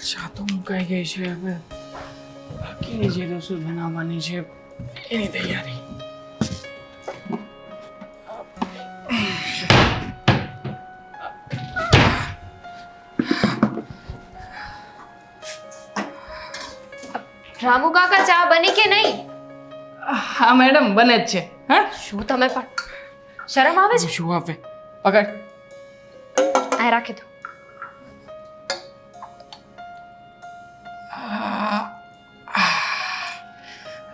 ચા તો મુકાઈ ગઈ છે, હવે બાકીની જે રસોઈ બનાવવાની છે એની તૈયારી. રામુ કાકા ચા બની કે નહીં? હા મેડમ, બને જ છે. હા, શું તમે પણ શરમ આવે છે? શું આપે? પકડ. આ રાખી દો.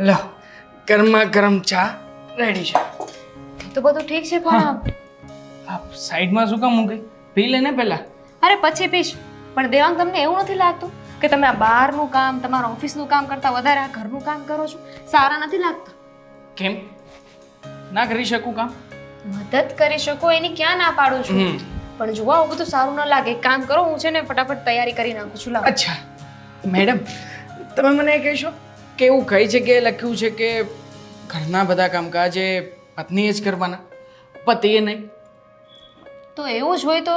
લો, ગરમા ગરમ ચા રેડી છે. તો બધું ઠીક છે પણ આપ સાઈડમાં શું કામ મૂકી? પી લે ને પહેલા. અરે પછી પીશ. પણ દેવાંગ, તમને એવું નથી લાગતું કે તમે આ બહારનું કામ, તમારા ઓફિસનું કામ કરતા વધારે આ ઘરનું કામ કરો છો? સારા નથી લાગતા? કેમ ના કરી શકું કામ? મદદ કરી શકો એની ક્યાં ના પાડું છું, પણ જુઓ આવું બધું સારું ન લાગે. એક કામ કરો, હું છે ને ફટાફટ તૈયારી કરી નાખું છું. લાવો. અચ્છા મેડમ, તમે મને એ કહેશો કે એવું કઈ જગ્યાએ લખ્યું છે કે ઘરના બધા કામકાજ એ પત્નીએ જ કરવાના, પતિએ નહીં? તો એવું જ હોય તો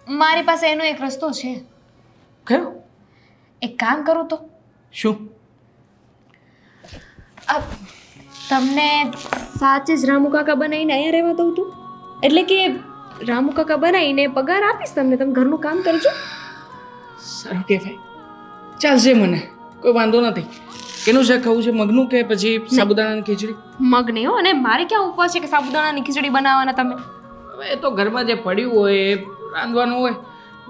મારી પાસે એનો એક રસ્તો છે. કયો? એક કામ કરું તો શું? તમને સાચે જ રામુ કાકા બનાવીને અહીંયા રહેવા દઉં તું? એટલે કે રામુ કાકા બનાવીને પગાર આપીશ તમને, તમે ઘરનું કામ કરજો. સારું કહેવાય, ચાલશે, મને કોઈ વાંધો નથી. કેનું શાક ખાવું છે, મગનું કે પછી સાબુદાણાની ખીચડી? મગ નહીં હો, અને મારે ક્યાં ઉપવાસ છે કે સાબુદાણાની ખીચડી બનાવવાના તમે? હવે એ તો ઘરમાં જે પડ્યું હોય એ રાંધવાનું હોય,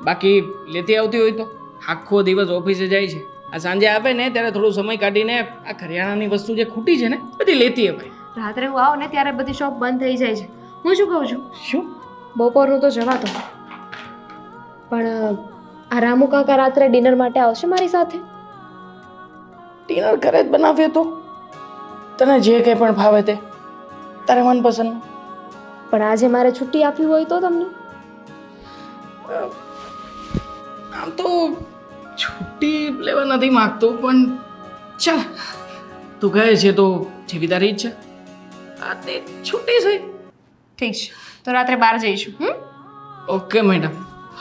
બાકી લેતી આવતી હોય તો. આખો દિવસ ઓફિસે જાય છે, આ સાંજે આવે ને ત્યારે થોડો સમય કાઢીને આ કરિયાણાની વસ્તુ જે ખૂટી છે ને બધી લેતી અવાય. રાત્રે હું આવું ને ત્યારે બધી શોપ બંધ થઈ જાય છે. હું શું કહું છું, શું? બપોરનું તો જવા દો, પણ આ રામુ કાકા રાત્રે ડિનર માટે આવશે મારી સાથે? ડિનર ઘરે જ બનાવીએ તો તને જે કંઈ પણ ભાવે તે, તારે મનપસંદ. પણ આજે મારે છુટ્ટી આપવી હોય તો તમને? આમ તો છુટ્ટી લેવા નથી માગતો, પણ ચાલ, તું કહે છે તો જેવી તારી ઈચ્છા. આ તે છુટ્ટી છે. ઠીક છે, તો રાત્રે બહાર જઈશું. Okay madam.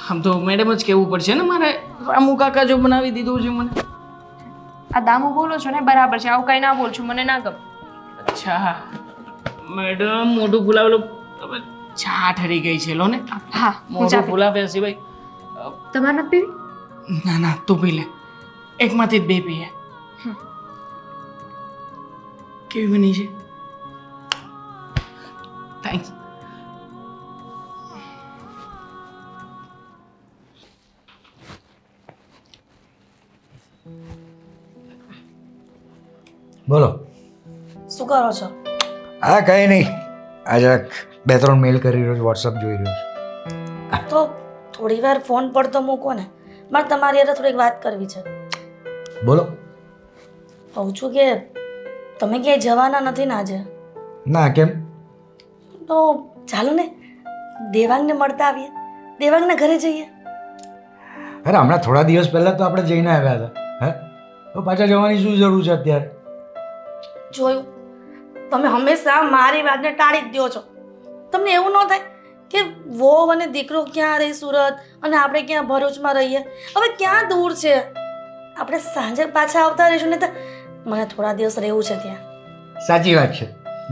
આમ તો મેડમ જ કહેવું પડશે ને મારે. રામુ કાકા જો બનાવી દીધું છે મને. આ દામુ બોલો છો ને બરાબર છે, આવું કઈ ના બોલ છું, મને ના ગમે. અચ્છા મેડમ, મોઢું ફુલાવેલું તમે ચા ઠરી ગઈ છે લો ને. હા, હું મોઢું ચા પીઉં. ફુલાવ્યા સિવાય. તમારે નથી પીવી? ના ના, તું પી લે, એકમાંથી જ બે પીએ. કેવી બની છે? થેન્ક્સ. બોલો. શું કરો છો? હા, કંઈ નહીં, આ જરાક 2-3 મેલ કરી રહ્યો છું, વોટ્સઅપ જોઈ રહ્યો છું. તો થોડી વાર ફોન પડતો મૂકો ને, મારે તમારી હારે થોડીક વાત કરવી છે. બોલો. કહું છું કે તમે ક્યાંય જવાના નથી ને આજે? ના, કેમ? તો ચાલો ને દેવાંગને મળતા આવીએ, દેવાંગના ઘરે જઈએ. અરે હમણાં થોડા દિવસ પહેલાં તો આપણે જઈને આવ્યા હતા. હે, તો પાછા જવાની શું જરૂર છે અત્યારે? જોયું, તમે હંમેશા મારી વાતને ટાળી જ દો છો. તમને એવું ન થાય કે વહુ અને દીકરો ક્યાં રહી સુરત અને આપણે ક્યાં ભરૂચમાં રહીએ? હવે ક્યાં દૂર છે, આપણે સાંજે પાછા આવતા રહીશું ને. તો મને થોડા દિવસ રહેવું છે ત્યાં. સાચી વાત છે.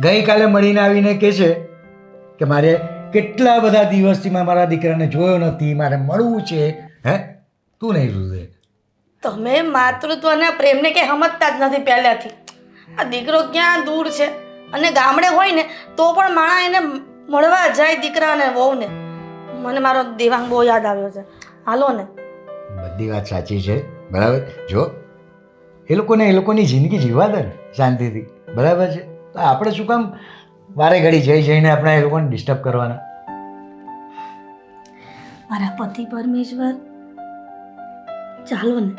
ગઈકાલે મળીને આવીને કહે છે કે મારે કેટલા બધા દિવસથી મેં મારા દીકરાને જોયો નથી, મારે મળવું છે. હે, તું નહીં સુધરે. તમે માતૃત્વના પ્રેમને કે સમજતા જ નથી પહેલાથી. આ દીકરો ક્યાં દૂર છે અને ગામડે હોય ને તો પણ માણા એને મળવા જાય, દીકરા અને વહુને. મને મારો દેવાંગ બહુ યાદ આવ્યો છે. હાલો ને. બધી વાત સાચી છે, બરાબર. જો એ લોકોની જિંદગી જીવા દે ને શાંતિથી, બરાબર છે. તો આપણે શું કામ વારે ઘડી જઈને આપણે એ લોકોને ડિસ્ટર્બ કરવાના? મારા પતિ પરમેશ્વર, ચાલો ને.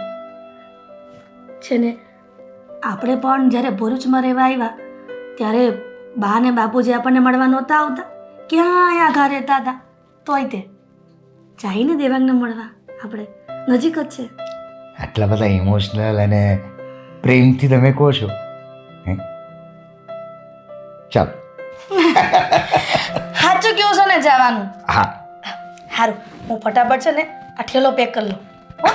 છે ને, આપણે પણ જ્યારે ભરૂચમાં રહેવા આવ્યા ત્યારે બા ને બાપુજી આપણને મળવા નહોતા આવતા, ક્યાં આઘા રહેતા હતા. તોય તે જઈને દેવાંગને મળવા આપણે નજીક જ છે. આટલા બધા ઇમોશનલ અને પ્રેમથી તમે કહો છો. ચાલો. સાચું કહો છો ને જવાનું? હા. સારું, હું ફટાફટ છે ને આ ઠેલો પેક કરી લો હો?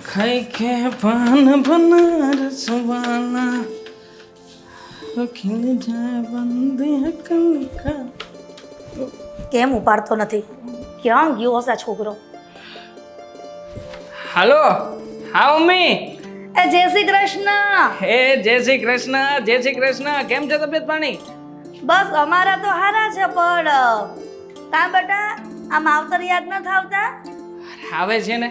ખાઈ કે પાન બનારસ વાલા ખીલ જાય બંદે કનકા. કેમ ઉપાડતો નથી? ક્યાં ગયો હશે આ છોકરો? હાલો. હા મમ્મી. એ જય શ્રી કૃષ્ણ. હે જય શ્રી કૃષ્ણ, જય શ્રી કૃષ્ણ. કેમ છે તબિયત પાણી? બસ અમારા તો હારા છે, પણ તા બેટા આ માવતર યાદ ન થાવતા? આવે છે ને,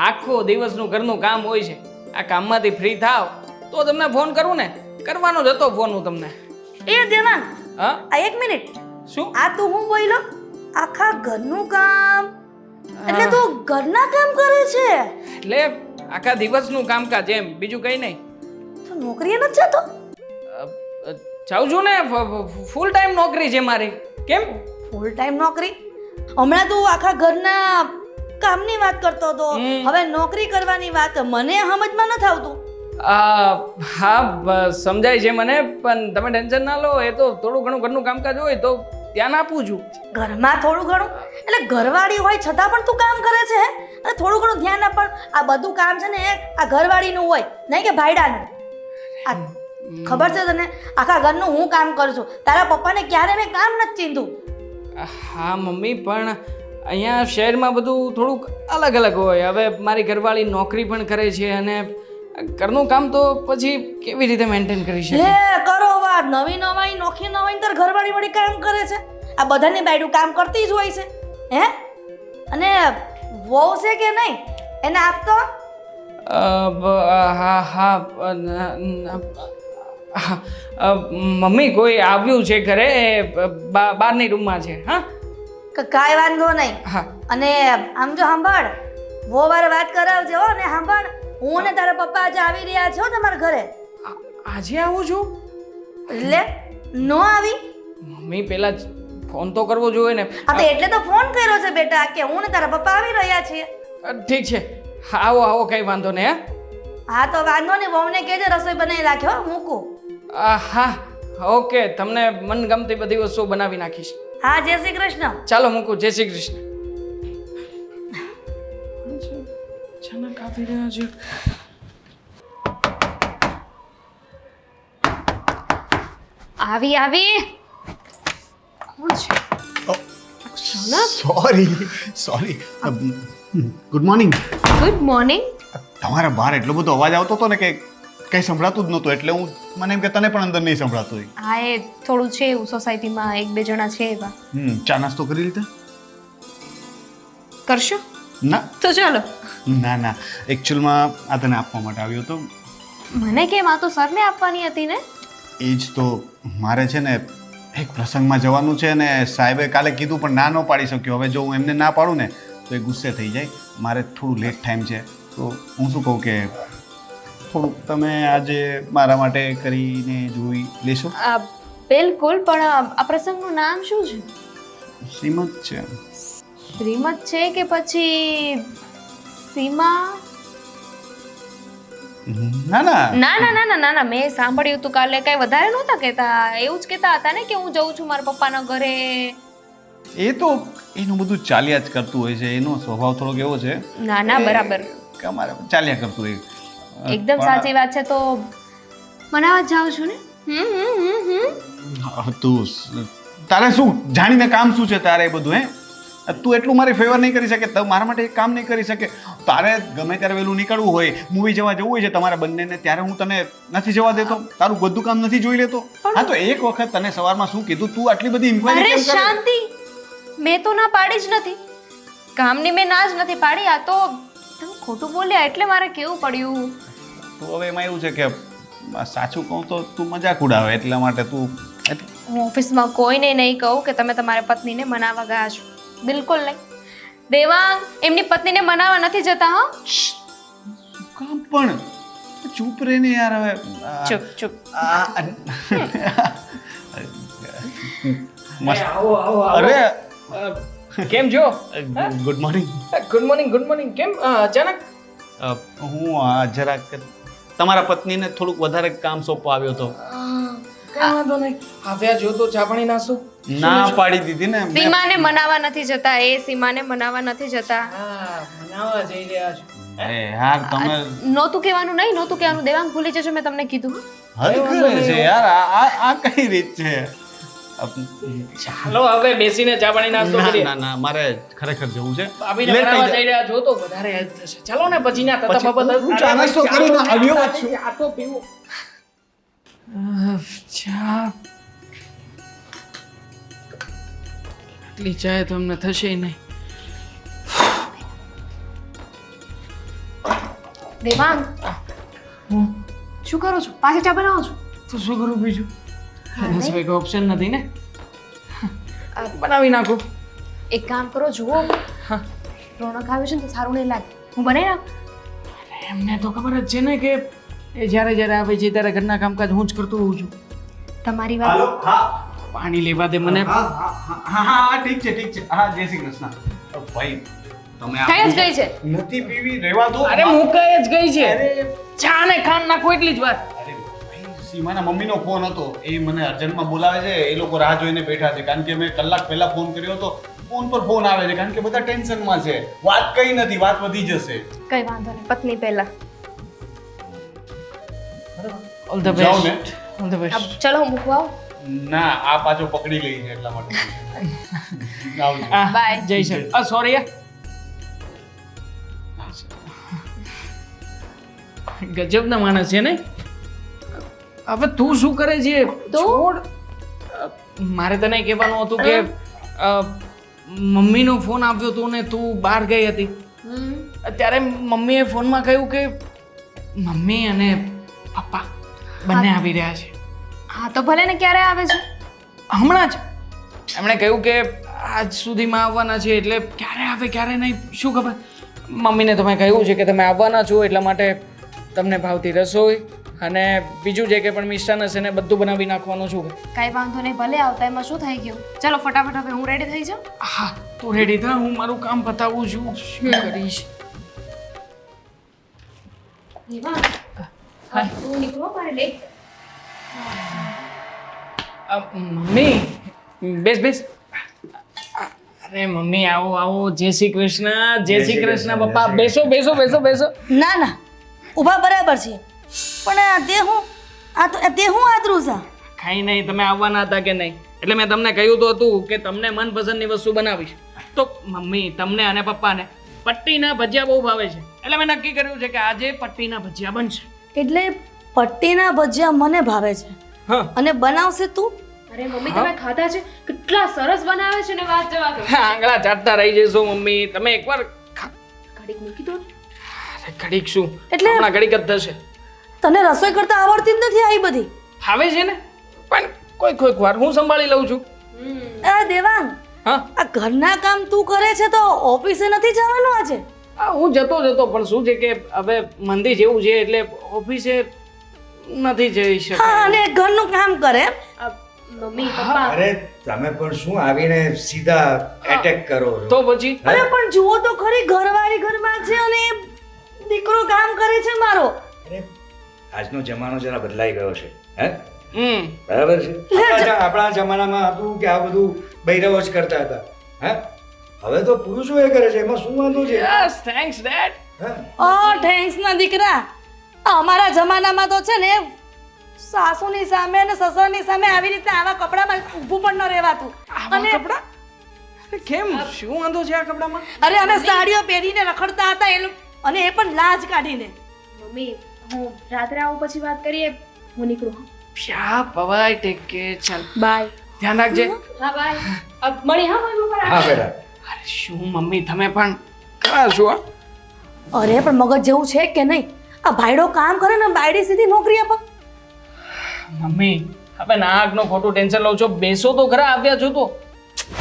આખો દિવસનું ઘરનું કામ હોય છે. આ કામમાંથી ફ્રી થાવ તો તમને ફોન કરું ને. કરવાનો જ હતો ફોન હું તમને. એ દેવાંગ, હા આ એક મિનિટ. શું? આ તું હું બોલ્યો? આખા ઘરનું કામ એટલે તું ઘરના કામ કરે છે? એટલે આખા દિવસનું કામકાજ એમ, બીજું કંઈ નહીં. તું નોકરીએ નથી જતો? જાઉં છું ને, ફૂલ ટાઈમ નોકરી છે મારી. કેમ? ફૂલ ટાઈમ નોકરી? હમણાં તું આખા ઘરના કામની વાત કરતો હતો, હવે નોકરી કરવાની વાત મને સમજમાં નથી આવતું. હા સમજાય છે મને, પણ તમે ટેન્શન ના લો. એ તો થોડું ઘણું ઘરનું કામકાજ હોય તો ધ્યાન આપું છું. ઘરમાં થોડું ઘણું એટલે ઘરવાળી હોય છતાં પણ તું કામ કરે છે? અને થોડું ઘણું ધ્યાન આપ. પણ આ બધું કામ છે ને આ ઘરવાળીનું હોય, નહીં કે ભાઈડાનું. આ ખબર છે તને? આખા ઘરનું હું કામ કરું છું. તારા પપ્પાને ક્યારે મેં કામ નથી ચીંધું. હા મમ્મી, પણ અહીંયા શહેરમાં બધું થોડુંક અલગ અલગ હોય. હવે મારી ઘરવાળી નોકરી પણ કરે છે અને ઘરનું કામ તો પછી કેવી રીતે મેન્ટેન કરી શકે? લે કરો વાત. નવી નવાઈ નોખી નવાઈ તાર ઘરવાળી વળી કામ કરે છે? આ બધાની બાયડું કામ કરતી જ હોય છે હે? અને વહુ છે કે નહીં એને આપતો? હા મમ્મી, કોઈ આવ્યું છે ઘરે, બહારની રૂમમાં છે. હા કાંઈ વાંધો નહીં. હા. અને આમ જો સાંભળ, વો વાર વાત કરાવજે હો. ને સાંભળ, હું ને તારા પપ્પા આજે આવી રહ્યા છો તમારા ઘરે. આજે આવું છું? લે નો આવી? મમ્મી પેલા ફોન તો કરવો જોઈએ ને. હા તો એટલે તો ફોન કર્યો છે બેટા, કે હું ને તારા પપ્પા આવી રહ્યા છીએ. ઠીક છે, આવો આવો, કઈ વાંધો નહીં. હા તો વાંધો નહીં, વહુને કહેજે રસોઈ બનાવી રાખ્યો. મૂકું. હા ઓકે, તમને મનગમતી બધી વસ્તુઓ બનાવી નાખીશ. હા જય શ્રી કૃષ્ણ. ચાલો મૂકું. જય શ્રી કૃષ્ણ. અચાનક આવી રહ્યા છે. આવી કોણ છે? Sorry good morning. Good morning. તમારા બહાર એટલો બધો અવાજ આવતો હતો ને કે કંઈ સંભળાતું જ નહોતું, એટલે હું મને એમ કે તને પણ અંદર નહીં સંભળાતું હોય. હા એ થોડું છે એવું, સોસાયટીમાં એક બે જણા છે એવા. ચા નાસ્તો કરી લીધા? કરશો ના તો ચાલો. ના એકચ્યુઅલમાં આ તને આપવા માટે આવ્યો હતો. મને કેમ? આ તો સરને આપવાની હતી ને. એ જ તો, મારે છે ને એક પ્રસંગમાં જવાનું છે ને સાહેબે કાલે કીધું પણ ના ન પાડી શક્યો. હવે જો હું એમને ના પાડું ને તો એ ગુસ્સે થઈ જાય. મારે થોડું લેટ ટાઈમ છે, તો હું શું કહું કે થોડુંક તમે આજે મારા માટે કરીને જોઈ લેશો? બિલકુલ, પણ આ પ્રસંગનું નામ શું છે? શ્રીમદ છે. શ્રીમદ છે કે પછી સીમા? ના ના ના ના ના ના ના ના, મેં સાંભળ્યું હતું કાલે કઈ વધારે નહોતા કહેતા. એવું જ કહેતા હતા ને કે હું જઉં છું મારા પપ્પાના ઘરે. એ તો એનું બધું ચાલ્યા જ કરતું હોય છે. એનો સ્વભાવ થોડોક એવો છે. ના ના બરાબર, કે અમારે ચાલ્યા કરતું હોય. એકદમ સાચી વાત છે. તો મનાવવા જ જાઉં છું ને. તું તારે શું જાણીને કામ શું છે તારે? એ બધું હે તું એટલું મારી ફેવર નહીં કરી શકે, મારા માટે એક કામ નહીં કરી શકે. તારે ગમે ત્યારે વહેલું નીકળવું હોય, મૂવી જવા જવું હોય છે તમારા બંનેને, ત્યારે હું તને નથી જવા દેતો? તારું બધું કામ નથી જોઈ લેતો? હા તો એક વખત તને સવારમાં શું કીધું? તું આટલી બધી ઇન્ક્વાયરી અરે કેમ કરે? શાંતિ, મેં તો ના પાડી જ નથી. કામની મેં ના જ નથી પાડી. આ તો તમે ખોટું બોલ્યા એટલે મારે કેવું પડ્યું. તો હવે એમાં એવું છે કે સાચું કહું તો તું મજાક ઉડાવે, એટલા માટે તું હું ઓફિસમાં કોઈને નહીં કહું કે તમે તમારી પત્નીને મનાવવા ગયા છો. બિલકુલ નહીં. દેવાંગ એમની પત્નીને મનાવવા નથી જતા. હા કામ પણ ચૂપ રહે ને યાર. હવે ચૂપ ચૂપ. મસ્ત. આવો આવો અરે કેમ છો? Good morning. Good morning. Good morning. કેમ અચાનક? હું જરાક તમારા પત્નીને થોડુંક વધારે કામ સોંપવા આવ્યો હતો. કઈ વાંધો નહીં આવ્યા જો તો ચા પાણી નાસ્તો ના પાડી દીધી ને મેં. સીમાને મનાવવા નથી જતા એ સીમાને મનાવવા નથી જતા હા મનાવવા જઈ રહ્યા છો અરે યાર તમે નહોતું કહેવાનું નહીં નહોતું કહેવાનું દેવાંગ ભૂલી જજો મેં તમને કીધું હદ કરે છે યાર આ કઈ રીત છે ચાલો હવે બેસીને ચા પાણી નાસ્તો ના કરીએ ના ના મારે ખરેખર જવું છે ભાભીને Late થઈ મનાવવા જાય. જઈ રહ્યા છો તો વધારે હેલ્પ થશે ચાલો ને પછી ના તતા બાબા હું ચા નાસ્તો કરીને આવ્યો જ છું. આ તો પીવો ચા આટલી ચાય તમને થશે નહીં દેવાંગ શું કરો છો પાછી ચા બનાવો છો તો શું કરું બીજું એના સિવાય કોઈ ઓપ્શન નથી ને બનાવી નાખો એક કામ કરો જુઓ હા રોનક આવ્યો છે ને તો સારું નહીં લાગે હું બનાવી નાખું એમને તો ખબર જ છે ને કે એ જ્યારે જ્યારે આવે છે ત્યારે ઘરના કામકાજ હું જ કરતો હોઉં છું તમારી વાત હાલો હા પાણી લેવા દે મને હા હા હા ઠીક છે હા જય શ્રી કૃષ્ણ ભાઈ તમે આ કઈ જ ગઈ છે નથી પીવી રહેવા દો અરે મુકાઈ જ ગઈ છે અરે ચા ને ખાંડ નાખો એટલી જ વાત અરે ભાઈ, સીમાના મમ્મીનો ફોન હતો એ મને અર્જન્ટમાં બોલાવે છે એ લોકો રાહ જોઈને બેઠા છે કારણ કે મેં કલાક પહેલા ફોન કર્યો હતો ફોન પર ફોન આવે છે કારણ કે બધા ટેન્શનમાં છે વાત કઈ નથી વાત વધી જશે કઈ વાંધો નહીં પત્ની પહેલા ઓલ ધ જાઓ ને. બેસ્ટ ઓલ ધ બેસ્ટ ચલો હું મૂકવા આવું ના આ પાછો પકડી ગઈ છે એટલા માટે આવજો Bye. જય શ્રી સોરી ગજબના માણસ છે ને હવે તું શું કરે છે તો? છોડ મારે તને કહેવાનું હતું કે મમ્મીનો ફોન આવ્યો હતો ને તું બહાર ગઈ હતી ત્યારે મમ્મીએ ફોનમાં કહ્યું કે મમ્મી અને પપ્પા બંને આવી રહ્યા છે હા તો ભલે ને ક્યારે આવે છે હમણાં જ એમણે કહ્યું કે આજ સુધીમાં આવવાના છે એટલે ક્યારે આવે ક્યારે નહીં શું ખબર મમ્મીને તમે કહ્યું છે કે તમે આવવાના છો એટલા માટે તમને ભાવતી રસોઈ અને બીજું જે કે પણ મિષ્ટાન હશે ને બધું બનાવી નાખવાનું છું કઈ વાંધો નહીં ભલે આવતા એમાં શું થઈ ગયું ચલો ફટાફટ હવે હું રેડી થઈ જાઉં હા તું રેડી થા હું મારું કામ પતાવું છું શું કરીશ હા તું નીકળો મારે લેટ મમ્મી બેસ બેસ અરે મમ્મી આવો આવો જય શ્રી કૃષ્ણ જય શ્રી કૃષ્ણ પપ્પા બેસો બેસો બેસો બેસો ના ના ઊભા બરાબર છે પણ તે હું આદરું છે ખાઈ નહીં તમે આવવાના હતા કે નહીં એટલે મેં તમને કહ્યું તો હતું કે તમને મનપસંદની વસ્તુ બનાવીશ તો મમ્મી તમને અને પપ્પાને પટ્ટીના ભજીયા બહુ ભાવે છે એટલે મેં નક્કી કર્યું છે કે આજે પટ્ટીના ભજીયા બનશે એટલે પટ્ટીના ભજીયા મને ભાવે છે હા અને બનાવશે તું અરે મમ્મી તમે ખાધા છે કેટલા સરસ બનાવે છે ને વાત જવા દો આંગળા ચાટતા રહી જશો મમ્મી તમે એકવાર ઘડીક મૂકી દો અરે ઘડીક શું એટલે- હમણાં ઘડીક જ થશે તને રસોઈ કરતા આવડતી જ નથી આવી બધી આવે છે ને પણ કોઈક વાર હું સંભાળી લઉં છું આ દેવાંગ હા આ ઘરના કામ તું કરે છે તો ઓફિસે નથી જવાનું આજે હા હું જતો પણ શું છે કે હવે મંદી જેવું છે એટલે ઓફિસે નથી જઈ હા શકાય અને ઘરનું કામ કરે એમ? મમ્મી પપ્પા અરે તમે પણ શું આવીને સીધા એટેક કરો છો? તો પછી અરે પણ જુઓ તો ખરી ઘરવાળી ઘરમાં છે અને દીકરો કામ કરે છે મારો અરે આજનો જમાનો જરા બદલાઈ ગયો છે હે હમ બરાબર છે આપણા જમાનામાં હતું કે આ બધું બૈરાઓ જ કરતા હતા હે હવે તો પુરુષો એ કરે છે એમાં શું વાંધો છે યસ થેન્ક્સ ડેડ હે? થેન્ક્સ ના દીકરા અમારા જમાનામાં તો છે ને સાસુની સામે અને સસરાની સામે આવી રીતે આવા કપડામાં ઊભું પણ ન રહેવાતું અને કપડા અરે કેમ શું વાંધો છે આ કપડામાં અરે અમે સાડીઓ પહેરીને રખડતા હતા અને એ પણ લાજ કાઢીને મમ્મી હું રાત્રે આવું પછી વાત કરીએ હું નીકળું પ્યા પવાય ટેક કે ચાલ બાય ધ્યાન રાખજે હા બાય અબ મળી હા મમ્મી પર હા બેટા અરે શું મમ્મી તમે પણ કરા છો આ? અરે પણ મગજ જેવું છે કે નહીં આ ભાઈડો કામ કરે ને બાયડી સીધી નોકરી આપે મમ્મી હવે નાકનો ખોટું ટેન્શન લઉં છો બેસો તો ખરા આવ્યા છો તો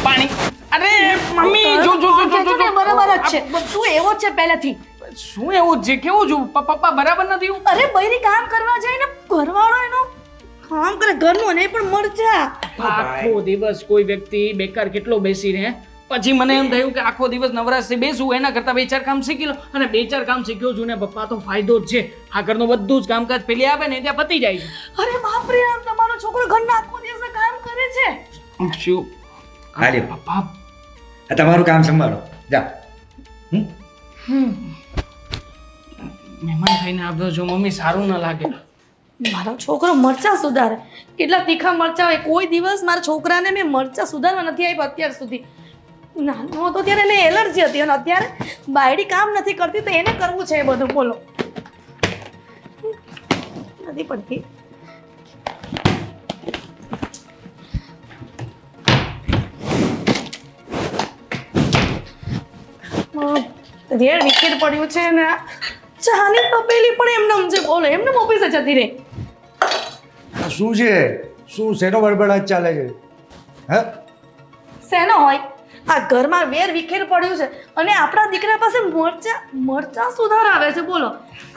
પાણી અરે મમ્મી જો જો જો જો, જો, જો. બરાબર જ છે તું એવો જ છે પહેલેથી શું એવું છે કેવું છું પપ્પા બરાબર નથી હું અરે બૈરી કામ કરવા જાય ને ઘરવાળો એનો કામ કરે ઘરનું અને એ પણ મરજા આખો દિવસ કોઈ વ્યક્તિ બેકાર કેટલો બેસી રહે પછી મને એમ થયું કે આખો દિવસ નવરાશથી બેસું એના કરતાં બે ચાર કામ શીખી લો અને બે ચાર કામ શીખ્યો છું ને પપ્પા તો ફાયદો જ છે આ ઘરનું બધું જ કામકાજ પેલી આવે ને ત્યાં પતી જાય છે અરે બાપરે આમ તમારો મારો છોકરો ઘરના આખો દિવસ કામ કરે છે. શું હાલ્યો. પપ્પા આ તમારું કામ સંભાળો જાઓ. મહેમાન થઈને આવ્યો છો મમ્મી, સારું ન લાગે. મારો છોકરો મરચાં સુધારે. કેટલા તીખા મરચાં હોય. કોઈ દિવસ મારા છોકરાને મેં મરચાં સુધારવા નથી આપ્યા અત્યાર સુધી. નાનો હતો ત્યારે એને એલર્જી હતી અને અત્યારે બાયડી કામ નથી કરતી તો એને કરવું છે એ બધું. બોલો, નથી પડતી. રેડ વિકેટ પડ્યું છે ને આ ચાની તપેલી પણ એમને છે. બોલો, એમને ઓફિસે જતી રહે. શું છે? શું શેનો બડબડાટ ચાલે છે? હે? શેનો હોય? આ ઘરમાં વેર વિખેર પડ્યું છે અને આપણા દીકરા પાસે મરચા સુધાર આવે છે. બોલો,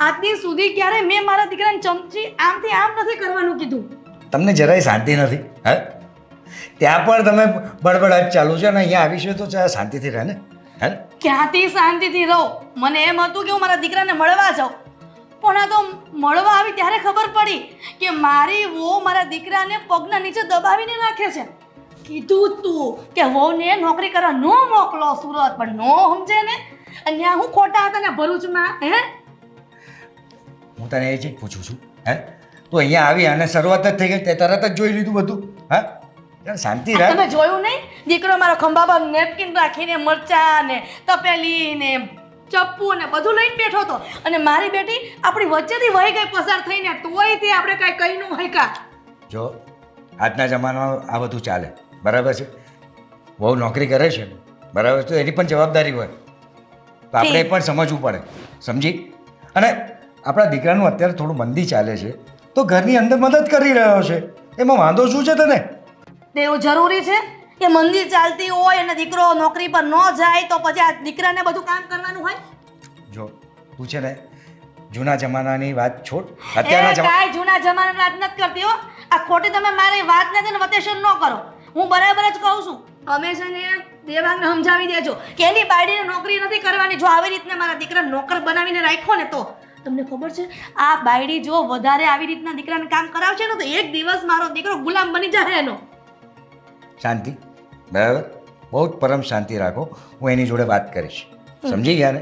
આજની સુધી ક્યારે મેં મારા દીકરાને ચમચી આમથી આમ નથી કરવાનું કીધું. તમને જરાય શાંતિ નથી? હે? ત્યાં પણ તમે બડબડાટ ચાલુ છે અને અહીંયા આવીશું તો જરા શાંતિથી રહે ને. હે? ક્યાંથી શાંતિથી રહો? મને એમ હતું કે હું મારા દીકરાને મળવા જાઉં, પણ આ તો મળવા આવી ત્યારે ખબર પડી કે મારી વહુ મારા દીકરાને પગના નીચે દબાવીને રાખે છે. કીધું તું કે વહુને નોકરી કરવા ન મોકલો સુરત, પણ નો સમજે ને. અને ત્યાં હું ખોટા હતા ને ભરૂચમાં. હે, હું તને એ જ પૂછું છું. હે? તું અહીંયા આવી અને શરૂઆત જ થઈ ગઈ તે તરત જ જોઈ લીધું બધું. હા, યાર શાંતિ રાખ. તમે જોયું નહીં? દીકરો મારો ખંભા પર નેપકિન રાખીને મરચા ને તપેલી ને ચપ્પુ ને બધું લઈને બેઠો હતો અને મારી બેટી આપણી વચ્ચેથી વહી ગઈ પસાર થઈને, તોય તે આપણે કાંઈ કહી ન હોય કા. જો આજના જમાનામાં આ બધું ચાલે, બરાબર છે. બહુ નોકરી કરે છે, બરાબર, તો એની પણ જવાબદારી હોય, તો આપણે પણ સમજવું પડે. સમજી? અને આપણા દીકરાનું અત્યારે થોડું મંદી ચાલે છે તો ઘરની અંદર મદદ કરી રહ્યો છે, એમાં વાંધો શું છે તને? તે એવું જરૂરી છે કે મંદિર ચાલતી હોય અને દીકરો નોકરી પર ન જાય તો પછી આ દીકરાને બધું કામ કરવાનું હોય? જો તું છે ને જૂના જમાનાની વાત છોડ, એ અત્યારના કાંઈ જૂના જમાનાની વાત નથી કરતી હો. આ ખોટી તમે મારી વાતને છે ને વતેશન ન કરો. હું બરાબર જ કહું છું. તમે છે ને દેવાંગને સમજાવી દેજો કે એની બાયડીને નોકરી નથી કરવાની. જો આવી રીતના મારા દીકરાને નોકર બનાવીને રાખ્યો ને તો તમને ખબર છે આ બાયડી જો વધારે આવી રીતના દીકરાને કામ કરાવશે ને તો એક દિવસ મારો દીકરો ગુલામ બની જાય એનો. શાંતિ, બરાબર, બહુ જ પરમ શાંતિ રાખો. હું એની જોડે વાત કરીશ, સમજી ગયા ને?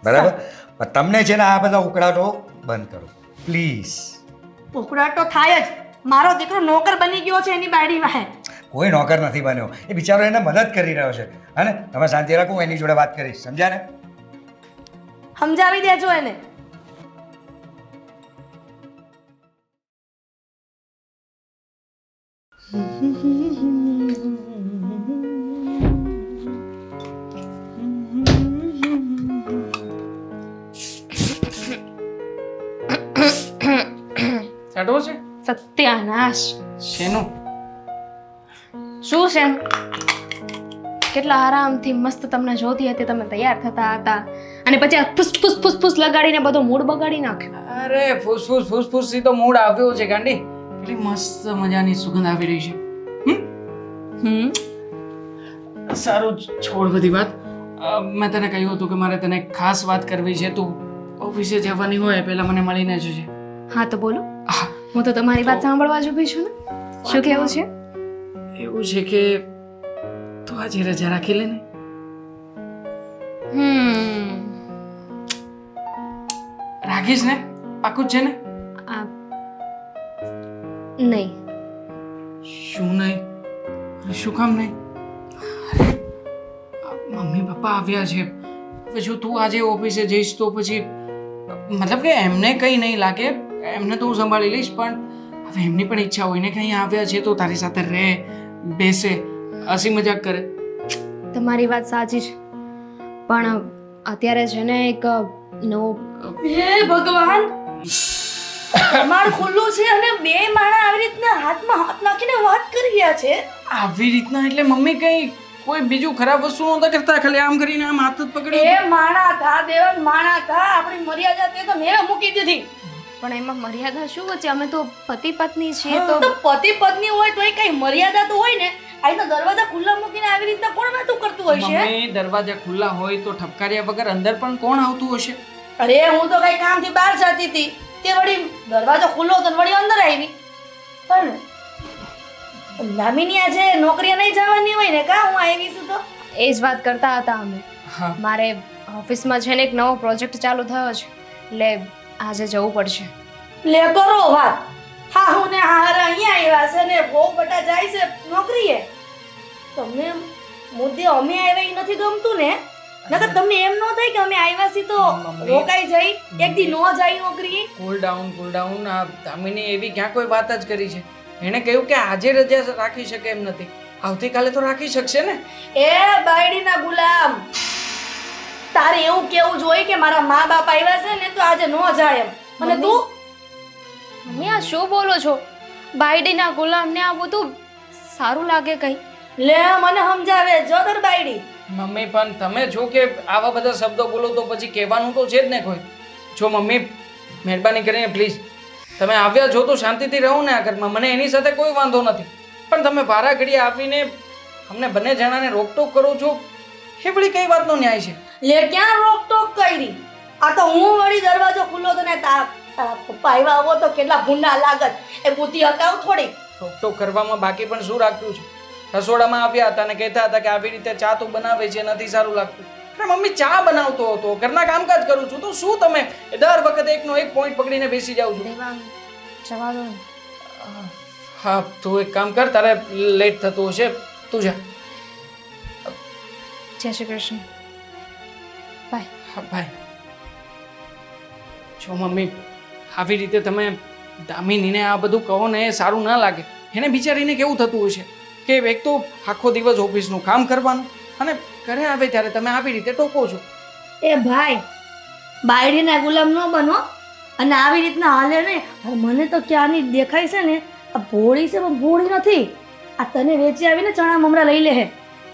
બરાબર. પણ તમને છે ને આ બધા ઉકળાટો બંધ કરો પ્લીઝ. ઉકળાટ તો થાય જ. મારો દીકરો નોકર બની ગયો છે એની બાયડીમાં. કોઈ નોકર નથી બન્યો, એ બિચારો એને મદદ કરી રહ્યો છે. અને તમે શાંતિ રાખો, હું એની જોડે વાત કરીશ, સમજ્યા ને? સમજાવી દેજો એને. ચડવો છે? સત્યાનાશ. શેનું? શું છે? કેટલા આરામથી મસ્ત તમને જોતી હતી, તમે તૈયાર થતા હતા અને પછી આ ફૂસ ફૂસ ફૂસ ફૂસ લગાડીને બધો મૂડ બગાડી નાખ્યો. અરે ફૂસફૂસ થી તો મૂડ આવ્યો છે ગાંડી. કેટલી મસ્ત મજાની સુગંધ આવી રહી છે. સારું, છોડ બધી વાત. મેં તને કહ્યું હતું કે મારે તને એક ખાસ વાત કરવી છે. તું ઓફિસે જવાની હોય પહેલા મને મળીને જજે. હા તો બોલો. હું તો તમારી વાત સાંભળવા જ ઊભી છું ને. શું કહેવું છે? એવું છે કે તું આજે રજા રાખી લે ને. રાખીશ ને? પાકું જ છે ને? નહીં. શું નહીં? શું કામ નહીં? મમ્મી પપ્પા આવ્યા છે. હવે જો તું આજે ઓફિસે જઈશ તો પછી મતલબ કે એમને કંઈ નહીં લાગે, એમને તો હું સંભાળી લઈશ, પણ હવે એમની પણ ઈચ્છા હોય ને કે અહીંયા આવ્યા છે તો તારી સાથે રહે, બેસે, હસી મજાક કરે. તમારી વાત સાચી છે, પણ અત્યારે છે ને એક નવો હે ભગવાન, કમાડ ખુલ્લું છે અને બે માણા આવી રીતના હાથમાં હાથ નાખીને વાત કરી રહ્યા છે. આવી રીતના એટલે મમ્મી કંઈ કોઈ બીજું ખરાબ વસ્તુ નહોતા કરતા, ખાલી આમ કરીને આમ હાથ જ પકડી. એ માણા થા દેવન, માણા થા. આપણી મર્યાદા તે તો મેં મૂકી દીધી. પણ એમાં મર્યાદા શું વચ્ચે? અમે તો પતિ પત્ની છીએ. તો તો પતિ પત્ની હોય તો કઈ મર્યાદા તો હોય ને. આ તો દરવાજા ખુલ્લા મૂકીને આવી રીતના કોણ વાતું કરતું હોય છે? મમ્મી દરવાજા ખુલ્લા હોય તો ઠપકાર્યા વગર અંદર પણ કોણ આવતું હશે? અરે હું તો કઈ કામથી બહાર જતી હતી, તે વળી દરવાજો ખુલ્લો હતો ને વળી અંદર આવી. પણ દામિની આજે નોકરીએ નહીં જવાની હોય ને કા હું આવી છું તો એ જ વાત કરતા હતા અમે. હા મારે ઓફિસમાં છે ને એક નવો પ્રોજેક્ટ ચાલુ થયો છે એટલે આજે જવું પડશે. લે કરો વાત. હા હું ને હાર અહીંયા આવ્યા છે ને બહુ બટા જાય છે નોકરીએ. તમને મુદ્દે અમે આવ્યા ઈ નથી ગમતું ને નકર તમને એમ ન થાય કે અમે આવ્યા છીએ તો મમ્મી. રોકાઈ જઈ એક દી નો જાય નોકરી. કુલ ડાઉન. આ દામિની એવી ક્યાં કોઈ વાત જ કરી છે? એણે કહ્યું કે આજે રજા રાખી શકે એમ નથી, આવતીકાલે તો રાખી શકશે ને. એ બાયડીના ગુલામ, તારે એવું કેવું જોઈએ કે મારા મા બાપ આવ્યા છે ને તો આજે નો જાય એમ. અને તું મમ્મી આ શું બોલો છો? બાયડીના ગુલામને આ બધું સારું લાગે કઈ? લે મને સમજાવે જો તાર બાયડી. મમ્મી પણ તમે જો કે આવા બધા શબ્દો બોલો તો પછી કહેવાનું તો છે જ ને કોઈ. જો મમ્મી મહેરબાની કરીને પ્લીઝ તમે આવ્યા છો તો શાંતિથી રહો ને આ ઘરમાં, મને એની સાથે કોઈ વાંધો નથી, પણ તમે વારા ઘડી આવીને અમને બંને જણાને રોકટોક કરો છો એ વળી કઈ વાતનો ન્યાય છે? લે ક્યાં રોકટોક કરી? આ તો હું વળી દરવાજો ખુલ્લો તો ને તારા પપ્પા આવ્યા હો તો કેટલા ભૂંડા લાગત. એ બુદ્ધિ હકાવ થોડી. રોકટોક કરવામાં બાકી પણ શું રાખ્યું છે? રસોડામાં આવ્યા હતા અને કહેતા હતા કે આવી રીતે ચા તો બનાવે છે, નથી સારું લાગતું. અરે મમ્મી ચા બનાવતો હતો, ઘરના કામકાજ કરું છું, તો શું તમે દર વખતે એકનો એક પોઈન્ટ પકડીને બેસી જાવ છો? દેવાંગ જવા દો ને. હા તું એક કામ કર, તારે લેટ થતું હશે, તું જા. જય શ્રી કૃષ્ણ. બાય. હા ભાઈ. જો મમ્મી આવી રીતે તમે દામિનીને આ બધું કહો ને એ સારું ના લાગે. એને બિચારીને કેવું થતું હશે કે એક તો આખો દિવસ ઓફિસનું કામ કરવાનું અને ઘરે આવે ત્યારે તમે આવી રીતે ટોકો છો. એ ભાઈ બાયડીના ગુલામ ન બનો અને આવી રીતના હાલે નહીં. હવે મને તો ક્યાંની દેખાય છે ને આ ભોળી છે પણ ભોળી નથી. આ તને વેચી આવીને ચણા મમરા લઈ લે હે.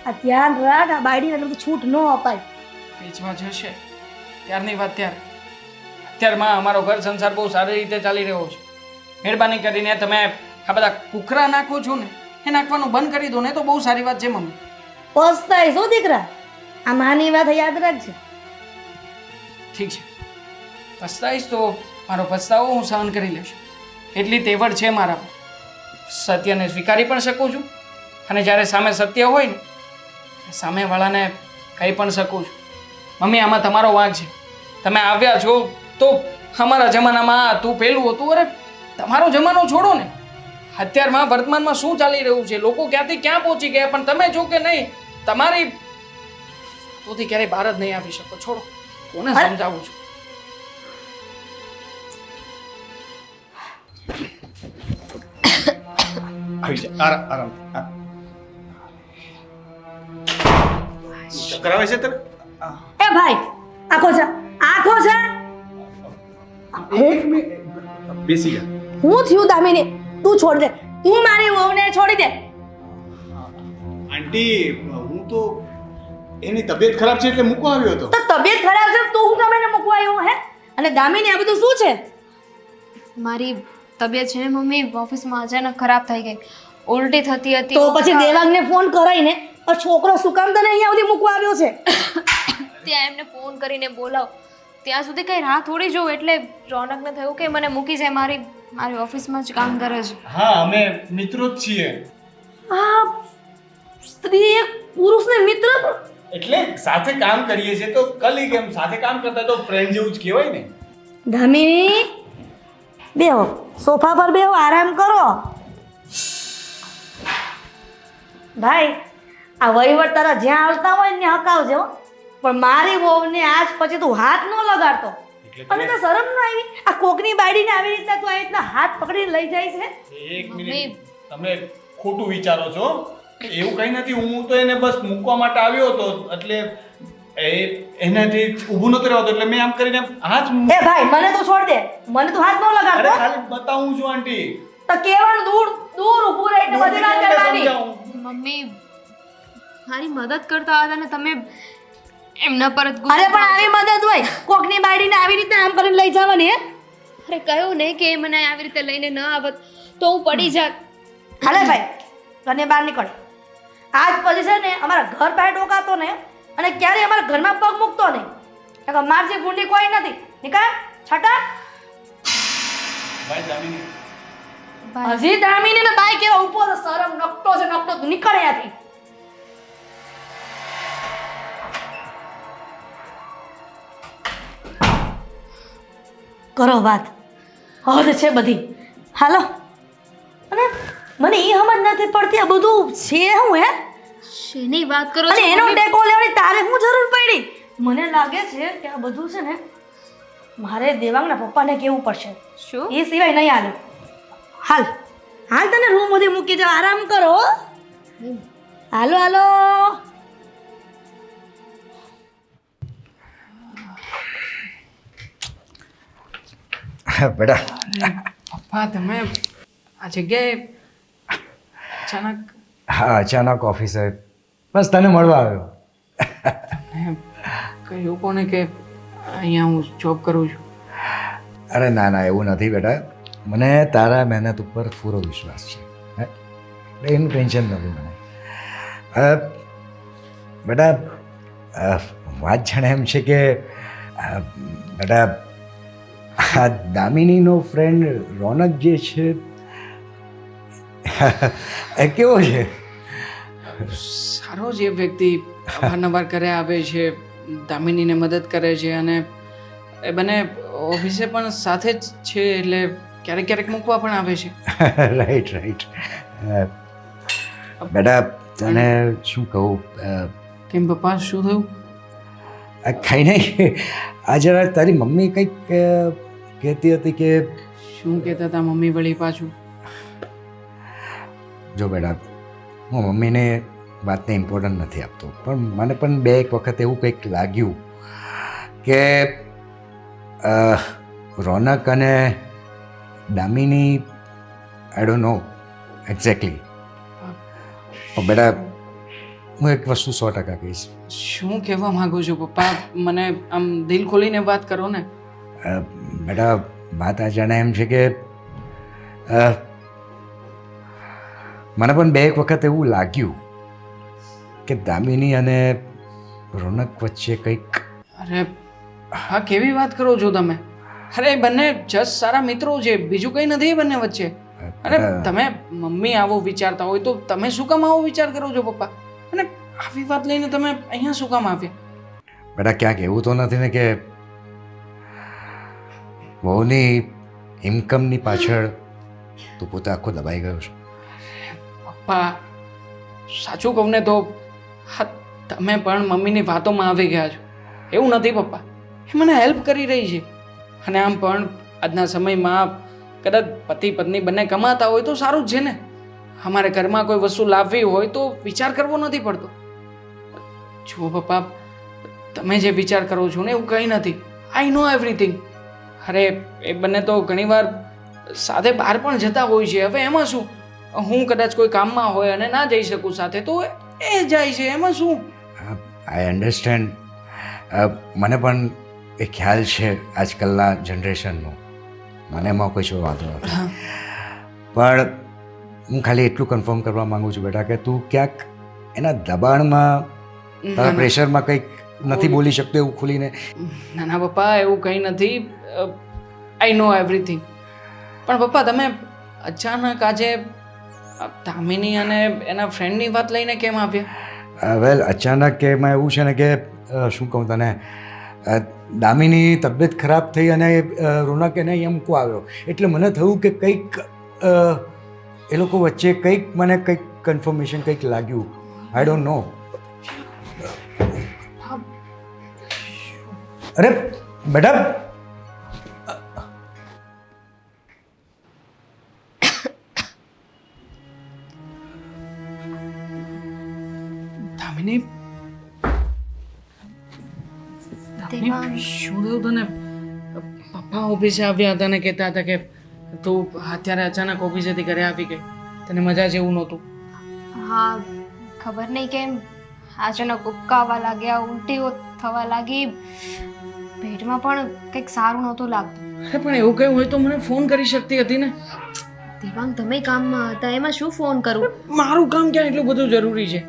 આ ધ્યાન રાખ, આ બાયડીને એટલું બધું છૂટ ન અપાય. વેચવા જશે ત્યારની વાત ત્યારે. અત્યારમાં અમારો ઘર સંસાર બહુ સારી રીતે ચાલી રહ્યો છે. મહેરબાની કરીને તમે આ બધા કુકરા નાખો છો ને એ નાખવાનું બંધ કરી દો ને તો બહુ સારી વાત છે મમ્મી. પસ્તાય શું દીકરા? આ માની વાત યાદ રાખજે. ઠીક છે, પસ્તાઈશ તો મારો પસ્તાવો હું સહન કરી લઈશ. એટલી તેવડ છે મારા. સત્યને સ્વીકારી પણ શકું છું અને જ્યારે સામે સત્ય હોય ને સામેવાળાને કહી પણ શકું છું. મમ્મી આમાં તમારો વાંક છે. તમે આવ્યા છો તો અમારા જમાનામાં આ તું પેલું હતું. અરે તમારો જમાનો છોડો ને, અત્યારમાં વર્તમાનમાં શું ચાલી રહ્યું છે, લોકો ક્યાંથી ક્યાં પહોંચી ગયા, પણ તમે જો કે નહીં તમારી તોથી ક્યારેય બહાર જ નહીં આવી શકો. છોડો, કોને સમજાવું છું? આવી જા આરામ આરામ. ચક્કર આવે છે તને? એ ભાઈ આખો છે આખો છે. એક મિનિટ બેસી જા. હું થયું દામિની? તું છોડ દે, તું મારી વહુને છોડી દે. આંટી હું તો એની તબિયત ખરાબ છે એટલે મૂકવા આવ્યો હતો. તો તબિયત ખરાબ છે તો હું તમે એને મૂકવા આવ્યો હે? અને દામિની આ બધું શું છે? મારી તબિયત છે ને મમ્મી ઓફિસમાં અચાનક ખરાબ થઈ ગઈ, ઉલટી થતી હતી. તો પછી દેવાંગને ફોન કરાઈને આ છોકરો શું કામ તને અહીંયા સુધી મૂકવા આવ્યો છે? ત્યાં એમને ફોન કરીને બોલાવ, ત્યાં સુધી કઈ રાહ થોડી જોઉં. એટલે રોનકને થયું કે મને મૂકી જાય, મારી ઓફિસમાં જ કામ કરે છે. હા અમે મિત્રો જ છીએ. આ સ્ત્રી એક પુરુષને મિત્ર એટલે સાથે કામ કરીએ છીએ તો કલીગ, એમ સાથે કામ કરતા તો ફ્રેન્ડ જેવું જ કહેવાય ને. દામિની બેહો, સોફા પર બેહો, આરામ કરો. ભાઈ આ વહીવટ તારા જ્યાં હાલતા હોય ને હકાવજે હો, પણ મારી વહુને આજ પછી તું હાથ ન લગાડતો. અને તો શરમ ન આવી? આ કોકની બાયડીને આવી રીતના તું આવી રીતના હાથ પકડીને લઈ જાય છે? એક મિનિટ, તમે ખોટું વિચારો છો. એવું કંઈ નથી, હું તો એને બસ મૂકવા માટે આવ્યો હતો એટલે એનાથી ઊભું નતો રહેવાતો એટલે મેં આમ કરીને હાથ એ ભાઈ મને તું છોડ દે, મને તું હાથ ન અરે લગાડતો. ખાલી બતાવું છું આંટી. તો કેવાનું દૂર દૂર ઊભું રહીને બધી વાત કરવાની. મમ્મી મારી મદદ કરતા હતા ને તમે એમના પર જ અરે પણ આવી મદદ હોય કોકની બાયડીને આવી રીતે આમ કરીને લઈ જવાની હે? અરે કહ્યું ને કે મને આવી રીતે લઈને ન આવત તો હું પડી જાત. હાલે ભાઈ ઘરની બહાર નીકળ. આજ પછી છે ને અમારા ઘર પાસે ટોકાતો ને અને ક્યારેય અમારા ઘરમાં પગ મૂકતો નહીં. નકર મારજી ગુંડી કોઈ નથી. નીકળ છટા. ભાઈ દામિની બાય. હજી દામિની ને બાઈ કેવા ઉભો તો શરમ નકટો છે નકટો તું નીકળ અહીંયાથી. કરો વાત હદ છે બધી. હાલો. અને મને એ સમજ નથી પડતી આ બધું છે હું હે શેની વાત કરો અને છો એનો મમ્મી? ટેકો લેવાની તારે શું જરૂર પડી? મને લાગે છે કે આ બધું છે ને મારે દેવાંગના પપ્પાને કહેવું પડશે. શું એ સિવાય નહીં હાલે. હાલ હાલ તને રૂમ સુધી મૂકી જાવ આરામ કરો. હાલો હાલો. બેટા પપ્પા તમે આ જગ્યાએ અચાનક હા અચાનક ઓફિસે બસ તને મળવા આવ્યો. મેં કહ્યું કોને કે અહીંયા હું જોબ કરું છું. અરે ના ના એવું નથી બેટા, મને તારા મહેનત ઉપર પૂરો વિશ્વાસ છે. હે એટલે એનું ટેન્શન નથી મને. બેટા વાત જાણે એમ છે કે બેટા આ દામિનીનો ફ્રેન્ડ રોનક જે છે એ કેવો છે? સારો જે વ્યક્તિ અવારનવાર ઘરે આવે છે, દામિનીને મદદ કરે છે અને એ બંને ઓફિસે પણ સાથે જ છે એટલે ક્યારેક ક્યારેક મૂકવા પણ આવે છે. Right right. બેટા તને શું કહું, કેમ પપ્પા શું થયું? કંઈ નહીં, આ જરા તારી મમ્મી કંઈક કહેતી હતી કે શું કહેતા હતા મમ્મી વળી પાછું? જો બેટા હું મમ્મીને વાતને ઇમ્પોર્ટન્ટ નથી આપતો, પણ મને પણ બે એક વખત એવું કંઈક લાગ્યું કે રોનક અને Damini I don't know exactly. બેટા હું એક વસ્તુ 100% કહીશ. શું કહેવા માંગો છો પપ્પા? મને આમ દિલ ખોલીને વાત કરો ને. બેટા વાત આ જાણે એમ છે કે મને પણ બે એક વખત એવું લાગ્યું કે દામિની અને રોનક વચ્ચે કંઈક. અરે હા કેવી વાત કરો છો તમે? અરે એ બંને જસ્ટ સારા મિત્રો છે, બીજું કંઈ નથી એ બંને વચ્ચે. અને તમે મમ્મી આવો વિચારતા હોય તો તમે શું કામ આવો વિચાર કરો છો પપ્પા? અને આવી વાત લઈને તમે અહીંયા શું કામ આવ્યા? બેટા ક્યાંક એવું તો નથી ને કે વહુની ઇન્કમની પાછળ તું પોતે આખો દબાઈ ગયો છે? પપ્પા સાચું કહું ને તો હા તમે પણ મમ્મીની વાતોમાં આવી ગયા છો. એવું નથી પપ્પા, એ મને હેલ્પ કરી રહી છે. અને આમ પણ આજના સમયમાં કદાચ પતિ પત્ની બંને કમાતા હોય તો સારું જ છે ને. અમારે ઘરમાં કોઈ વસ્તુ લાવવી હોય તો વિચાર કરવો નથી પડતો. જુઓ પપ્પા, તમે જે વિચાર કરો છો ને એવું કંઈ નથી. આઈ નો એવરીથિંગ. અરે એ બંને તો ઘણીવાર સાથે બહાર પણ જતા હોય છે. હવે એમાં શું, હું કદાચ કોઈ કામમાં હોય અને ના જઈ શકું સાથે તો એ જાય છે, એમાં શું? આઈ અન્ડરસ્ટેન્ડ. મને પણ એ ખ્યાલ છે આજકાલના જનરેશનનો, મને એમાં કોઈ શું વાંધો નથી. પણ હું ખાલી એટલું કન્ફર્મ કરવા માગું છું બેટા કે તું ક્યાંક એના દબાણમાં તારા પ્રેશરમાં કંઈક નથી બોલી શકતો એવું ખુલીને? ના ના પપ્પા એવું કંઈ નથી. આઈ નો એવરીથિંગ. પણ પપ્પા તમે અચાનક આજે દામિની અને એના ફ્રેન્ડની વાત લઈને કેમ આવ્યા? વેલ અચાનક એમાં એવું છે ને કે શું કહું તને, દામિની તબિયત ખરાબ થઈ અને રોનક એને અહીંયા મૂકવા આવ્યો એટલે મને થયું કે કંઈક એ લોકો વચ્ચે કંઈક મને કંઈક કન્ફર્મેશન કંઈક લાગ્યું. I don't know. અરે બેટા દામિની દેવાંગ. શું થયું તને? પપ્પા ઓફિસે આવ્યા હતા ને કહેતા હતા કે તું અત્યારે અચાનક ઓફિસેથી ઘરે આવી ગઈ, તને મજા જેવું નહોતું. હા ખબર નહીં કેમ અચાનક ઉબકાવા લાગ્યા, ઉલટીઓ થવા લાગી, પેટમાં પણ કંઈક સારું નહોતું લાગતું. અરે પણ એવું કંઈ હોય તો મને ફોન કરી શકતી હતી ને. દેવાંગ તમે કામમાં હતા, એમાં શું ફોન કરું? મારું કામ ક્યાં એટલું બધું જરૂરી છે?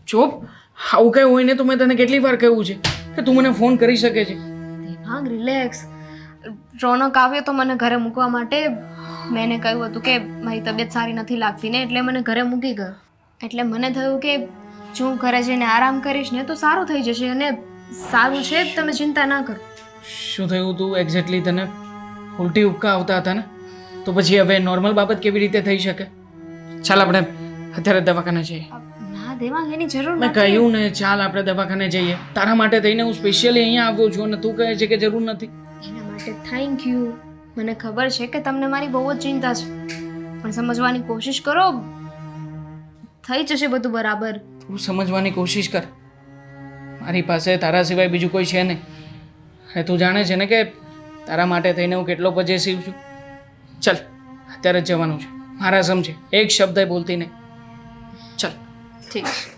જો આવું કંઈ હોય ને તો મેં તને કેટલી વાર કહ્યું છે કે તું મને ફોન કરી શકે છે. દેવાંગ રિલેક્સ. રોનક આવ્યો તો મને ઘરે મૂકવા માટે મેં એને કહ્યું હતું કે મારી તબિયત સારી નથી લાગતી ને એટલે મને ઘરે મૂકી ગયો. એટલે મને થયું કે જો હું ઘરે જઈને આરામ કરીશ ને તો સારું થઈ જશે અને સારું છે તમે ચિંતા ના કરો. શું થયું તું એક્ઝેક્ટલી? તને ઉલટી ઉપકા આવતા હતા ને? તો પછી હવે નોર્મલ બાબત કેવી રીતે થઈ શકે? ચાલ આપણે અત્યારે દવાખાને જઈએ. ના દેવાંગ એની જરૂર મેં નથી. કહ્યું ને ચાલ આપણે દવાખાને જઈએ. તારા માટે થઈને હું સ્પેશિયલી અહીંયા આવ્યો છું અને તું કહે છે કે જરૂર નથી. એના માટે થેન્ક યુ. મને ખબર છે કે તમને મારી બહુ જ ચિંતા છે પણ સમજવાની કોશિશ કરો, થઈ જશે બધું બરાબર. તું સમજવાની કોશિશ કર. મારી પાસે તારા સિવાય બીજું કોઈ છે નહીં. અને તું જાણે છે ને કે તારા માટે થઈને હું કેટલો પોઝેસિવ છું. ચાલ અત્યારે જ જવાનું છે. મારા સમજે એક શબ્દ બોલતી નહીં. ચાલ. ઠીક છે.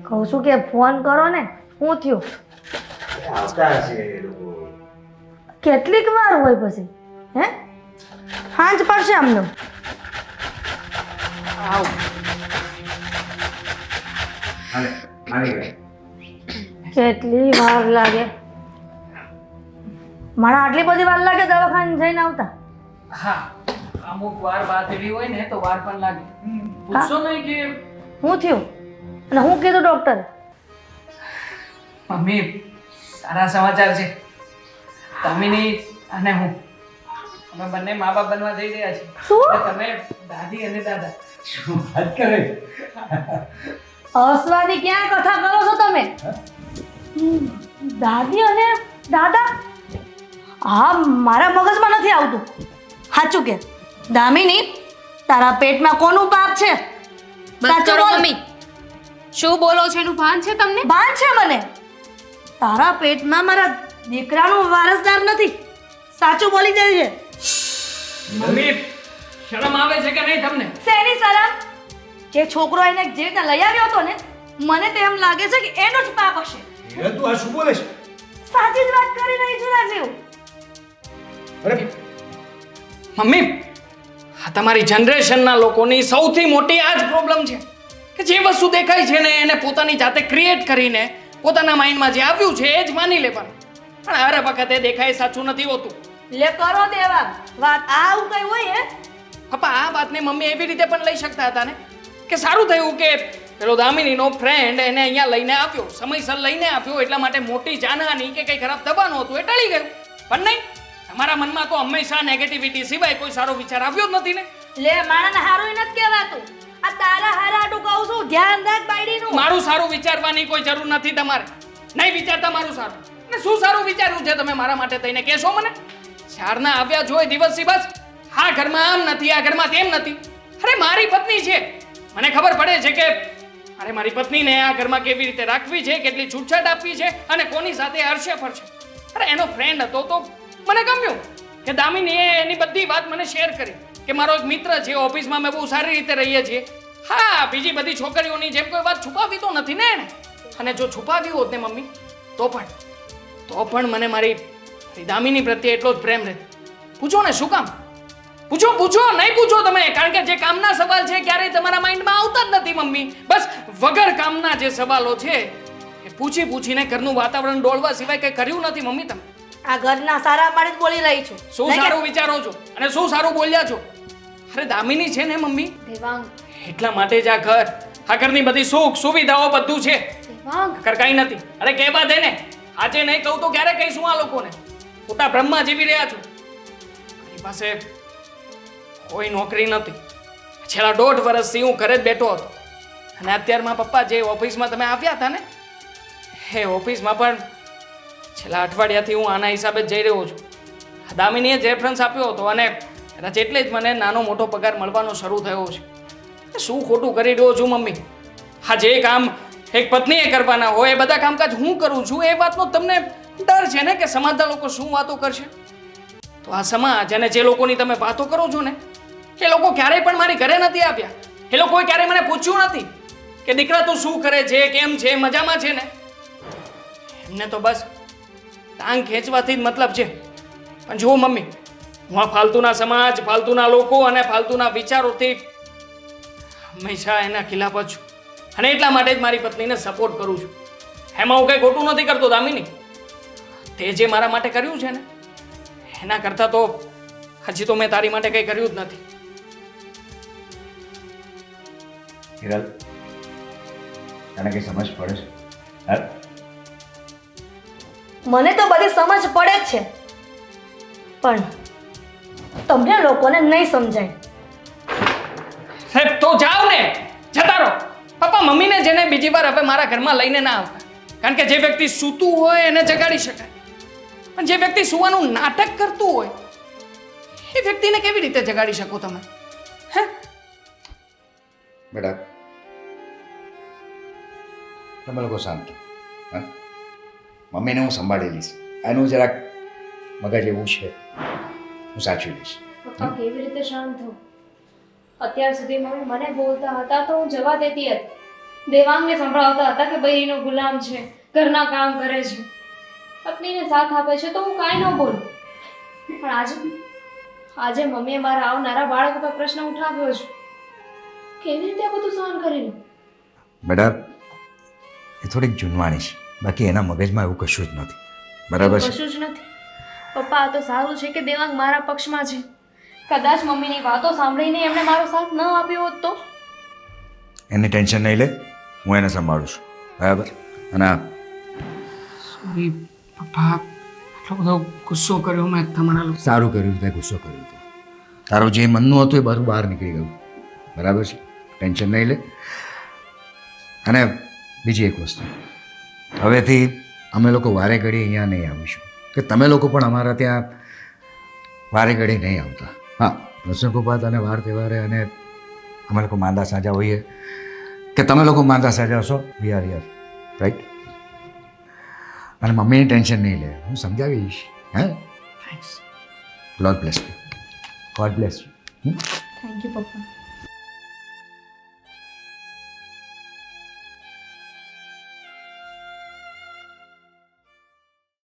કહું છું કે ફોન કરો ને. શું થયું? કેટલીક વાર હોય પછી હે હાંજ પડશે આમને. કેટલી વાર લાગે? મારા આટલી બધી વાર લાગે દવાખાને જઈને આવતા? હા, અમુક વાર વાત એવી હોય ને તો વાર પણ લાગે. પૂછશો નહીં કે શું થયું અને હું કીધું ડોક્ટર? મમ્મી સારા સમાચાર છે. તમીની અને હું અમે બંને મા બાપ બનવા જઈ રહ્યા છીએ. શું? અને તમે દાદી અને દાદા. શું વાત કરે? હસવાની ક્યાં કથા કરો છો તમે? દાદી અને દાદા? હા, મારા મગજમાં નથી આવતું. સાચું કે દામિની, તારા પેટમાં કોનું પાપ છે? બસ સાચું કરો બોલ. મમ્મી. શું બોલો છો એનું ભાન છે તમને? ભાન છે મને. તારા પેટમાં મારા દીકરાનો વારસદાર નથી. સાચું બોલી દેજે. મમ્મી શરમ આવે છે કે નહીં તમને? શેની શરમ? જે છોકરો એને જે રીતે લઈ આવ્યો હતો ને, મને તો એમ લાગે છે કે એનો જ પાપ હશે. તું આ શું બોલે છે? સાચી જ વાત કરી રહી છું રાજીવ. અરે મમ્મી આ તમારી જનરેશનના લોકોની સૌથી મોટી આ જ પ્રોબ્લેમ છે કે જે વસ્તુ દેખાય છે ને એને પોતાની જાતે ક્રિએટ કરીને પોતાના માઇન્ડમાં જે આવ્યું છે એ જ માની લેવાનું. પણ હર વખતે દેખાય સાચું નથી હોતું. લે કરો દેવા વાત. આવું કઈ હોય હે? પપ્પા આ વાતને મમ્મી એવી રીતે પણ લઈ શકતા હતા ને કે સારું થયું કે પેલો દામિનીનો ફ્રેન્ડ એને અહીંયા લઈને આવ્યો, સમયસર લઈને આવ્યો, એટલા માટે મોટી જાનહાની કે કંઈ ખરાબ થવાનું હતું એ ટળી ગયું. પણ નહીં, તમારા મનમાં તો હંમેશા નેગેટિવિટી સિવાય કોઈ સારો વિચાર આવ્યો જ નથી ને. લે માણાને હારું નથી કહેવાતું. આ તારા હારાટું કહું છું, ધ્યાન રાખ બાયડીનું. મારું સારું વિચારવાની કોઈ જરૂર નથી તમારે. નહીં વિચારતા મારું સારું. અને શું સારું વિચાર્યું છે તમે મારા માટે થઈને કહેશો મને? ચારના આવ્યા જોઈ દિવસથી બસ આ ઘરમાં આમ નથી, આ ઘરમાં તેમ નથી. અરે મારી પત્ની છે, મને ખબર પડે છે કે અરે મારી પત્નીને આ ઘરમાં કેવી રીતે રાખવી છે, કેટલી છૂટછાટ આપવી છે અને કોની સાથે હરશે ફરશે. અરે એનો ફ્રેન્ડ હતો તો મને ગમ્યું કે દામિનીએ એની બધી વાત મને શેર કરી કે મારો એક મિત્ર છે, ઓફિસમાં મેં બહુ સારી રીતે રહીએ છીએ. હા, બીજી બધી છોકરીઓની જેમ કોઈ વાત છુપાવી તો નથી ને એને. અને જો છુપાવી હોત ને મમ્મી તો પણ મને મારી દામિની પ્રત્યે એટલો જ પ્રેમ રહેતો. પૂછો ને શું કામ? પૂછો નહીં પૂછો તમે, કારણ કે જે કામના સવાલ છે ક્યારેય તમારા માઇન્ડમાં આવતા જ નથી મમ્મી. બસ વગર કામના જે સવાલો છે એ પૂછીને ઘરનું વાતાવરણ ડોળવા સિવાય કંઈ કર્યું નથી મમ્મી તમે. આ ઘરના સારા માટે જ બોલી રહી છું. શું સારું વિચારો છો અને શું સારું બોલ્યા છો? અરે દામિની છે ને મમ્મી, દેવાંગ, એટલા માટે જ આ ઘરની બધી સુખ સુવિધાઓ બધું છે. દેવાંગ, કર કાંઈ નથી. અરે કહેવા દે ને, આજે નહીં કહું તો ક્યારે કહીશું આ લોકોને? પોતા બ્રહ્મા જીવી રહ્યા છો. મારી પાસે કોઈ નોકરી નથી. છેલ્લા 1.5 વર્ષથી હું ઘરે જ બેઠો હતો અને અત્યારમાં પપ્પા જે ઓફિસમાં તમે આવ્યા હતા ને એ ઓફિસમાં પણ છેલ્લા અઠવાડિયાથી હું આના હિસાબે જ જઈ રહ્યો છું. દામિનીએ જ રેફરન્સ આપ્યો હતો અને કદાચ એટલે જ મને નાનો મોટો પગાર મળવાનો શરૂ થયો છે. શું ખોટું કરી રહ્યો છું મમ્મી? હા, જે કામ એક પત્નીએ કરવાના હોય એ બધા કામકાજ હું કરું છું. એ વાતનો તમને ડર છે ને કે સમાજના લોકો શું વાતો કરશે? તો આ સમાજ અને જે લોકોની તમે વાતો કરો છો ને એ લોકો ક્યારેય પણ મારી ઘરે નથી આવ્યા. એ લોકોએ ક્યારેય મને પૂછ્યું નથી કે દીકરા તું શું કરે છે, કેમ છે, મજામાં છે ને? એમને તો બસ ટાંગ ખેંચવાથી જ મતલબ છે. પણ જુઓ મમ્મી, હું આ ફાલતુના સમાજ, ફાલતુના લોકો અને ફાલતુના વિચારોથી હંમેશા એના ખિલાફ જ છું. અને એટલા માટે જ મારી પત્નીને સપોર્ટ કરું છું. એમાં હું કંઈ ખોટું નથી કરતો દામિની. તે જે મારા માટે કર્યું છે ને એના કરતાં તો હજી તો મેં તારી માટે કંઈ કર્યું જ નથી. હિરલ, તને કંઈ સમજ પડે છે? હા, મને તો બધી સમજ પડે જ છે, પણ તમને લોકોને નહીં સમજાય. સાહેબ તો જાઓ ને, જતા રહો. પપ્પા મમ્મીને જેને બીજી વાર હવે મારા ઘરમાં લઈને ના આવતા. કારણ કે જે વ્યક્તિ સૂતું હોય એને જગાડી શકાય, પણ જે વ્યક્તિ સૂવાનું નાટક કરતું હોય એ વ્યક્તિને કેવી રીતે જગાડી શકો તમે? હે? બેટા, તમે લોકો શાંત રહો. હા, મમ્મીને હું સંભાળી લઈશ. એનું જરાક મગજ એવું છે, હું સાચવી લઈશ. પપ્પા કેવી રીતે શાંત થવું? અત્યાર સુધી મમ્મી મને બોલતા હતા તો હું જવા દેતી હતી. દેવાંગને સંભળાવતા હતા કે બૈરીનો ગુલામ છે, ઘરના કામ કરે છે, પત્નીને સાથ આપે છે, તો હું કાંઈ ન બોલું. પણ આજે મમ્મીએ મારા આવનારા બાળક ઉપર પ્રશ્ન ઉઠાવ્યો છે. કેવી રીતે આ બધું સહન કરી લઉં? બેટા, એ થોડીક જૂનવાણી છે, બાકી એના મગજમાં એવું કશું જ નથી. બરાબર છે? કશું જ નથી. પપ્પા આ તો સારું છે કે દેવાંગ મારા પક્ષમાં છે. કદાચ મમ્મીની વાતો સાંભળીને એમણે મારો સાથ ન આપ્યો હોત તો? એની ટેન્શન નહીં લે, હું એને સંભાળું છું. બરાબર? અને આ સોરી પપ્પા, એટલો બધો ગુસ્સો કર્યો મેં તમારા લોકો. સારું કર્યું તે ગુસ્સો કર્યો તે. તારું જે મનનું હતું એ બધું બહાર નીકળી ગયું. બરાબર છે? ટેન્શન નહીં લે. અને બીજી એક વસ્તુ, હવેથી અમે લોકો વારે ઘડી અહીંયા નહીં આવીશું, કે તમે લોકો પણ અમારા ત્યાં વારે ઘડી નહીં આવતા. હા, પ્રસંગોપાત અને વાર તહેવારે અને અમે લોકો માંદા સાજા હોઈએ કે તમે લોકો માંદા સાજા હશો, વી આર હિયર, રાઈટ? અને મમ્મીની ટેન્શન નહીં લે, હું સમજાવીશ. હે? Thanks. God bless you. God bless you. Thank you પપ્પા.